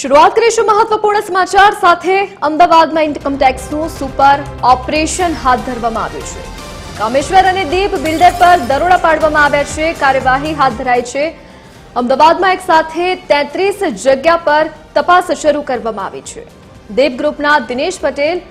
शुरुआत કરીશું મહત્વપૂર્ણ સમાચાર સાથે। અમદાવાદમાં ઇન્કમટેક્સનું સુપર ઓપરેશન હાથ ધરવામાં આવ્યું છે। કામેશ્વર અને દીપ બિલ્ડર પર દરોડા પાડવામાં આવ્યા છે। કાર્યવાહી હાથ ધરાઈ છે। અમદાવાદમાં એક સાથે 33 જગ્યા પર તપાસ શરૂ કરવામાં આવી છે। દીપ ગ્રુપના દિનેશ પટેલ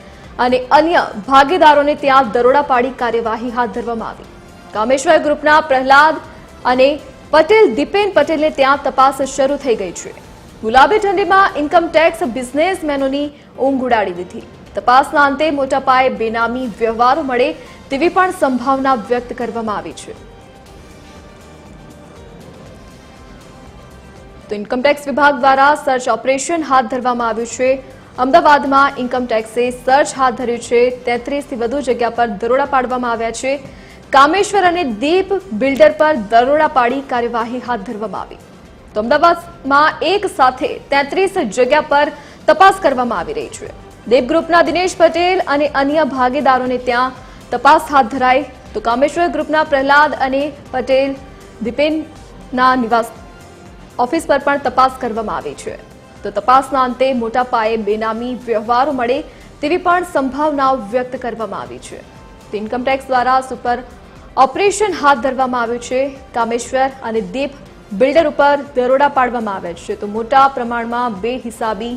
અને અન્ય ભાગીદારોને ત્યાં દરોડા પાડી કાર્યવાહી હાથ ધરવામાં આવી। કામેશ્વર ગ્રુપના પ્રહલાદ અને પટેલ દીપેન પટેલને ત્યાં તપાસ શરૂ થઈ ગઈ છે। ગુલાબી ઠંડીમાં ઇન્કમટેક્સ બિઝનેસમેનોની ઊંઘ ઉડાડી દીધી। તપાસના અંતે મોટા પાયે બેનામી વ્યવહારો મળે તેવી પણ સંભાવના વ્યક્ત કરવામાં આવી છે। તો ઇન્કમટેક્સ વિભાગ દ્વારા સર્ચ ઓપરેશન હાથ ધરવામાં આવ્યું છે। અમદાવાદમાં ઇન્કમટેક્સે સર્ચ હાથ ધર્યું છે। 33 થી વધુ જગ્યા પર દરોડા પાડવામાં આવ્યા છે। કામેશ્વર અને દીપ બિલ્ડર પર દરોડા પાડી કાર્યવાહી હાથ ધરવામાં આવી। તો અમદાવાદમાં એક સાથે 33 જગ્યા પર તપાસ કરવામાં આવી રહી છે। દીપ ગ્રુપના દિનેશ પટેલ અને અન્ય ભાગીદારોને ત્યાં તપાસ હાથ ધરાઈ। તો કામેશ્વર ગ્રુપના પ્રહલાદ અને પટેલ દીપેનના નિવાસ ઓફિસ પર પણ તપાસ કરવામાં આવી છે। તો તપાસના અંતે મોટા પાયે બેનામી વ્યવહારો મળે તેવી પણ સંભાવનાઓ વ્યક્ત કરવામાં આવી છે। તો ઇન્કમટેક્સ દ્વારા સુપર ઓપરેશન હાથ ધરવામાં આવ્યું છે। કામેશ્વર અને દીપ બિલ્ડર ઉપર દરોડા પાડવામાં આવ્યા છે। તો મોટા પ્રમાણમાં બેહિસાબી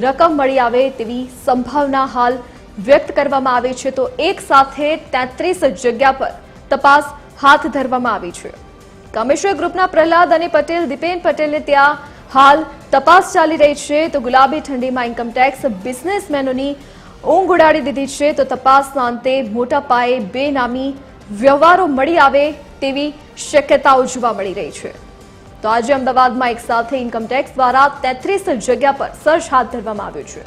રકમ મળી આવે તેવી સંભાવના હાલ વ્યક્ત કરવામાં આવી છે। તો એક સાથે 33 જગ્યા પર તપાસ હાથ ધરવામાં આવી છે। કામેશ્વર ગ્રુપના પ્રહલાદ અને પટેલ દીપેન પટેલને ત્યાં હાલ તપાસ ચાલી રહી છે। તો ગુલાબી ઠંડીમાં ઇન્કમટેક્સ બિઝનેસમેનોની ઊંઘ ઉડાડી દીધી છે। તો તપાસના અંતે મોટા પાયે બેનામી વ્યવહારો મળી આવે તેવી શક્યતાઓ જોવા મળી રહી છે। તો આજે અમદાવાદમાં એક સાથે ઇન્કમટેક્સ દ્વારા 33 જગ્યા પર સર્ચ હાથ ધરવામાં આવ્યું છે।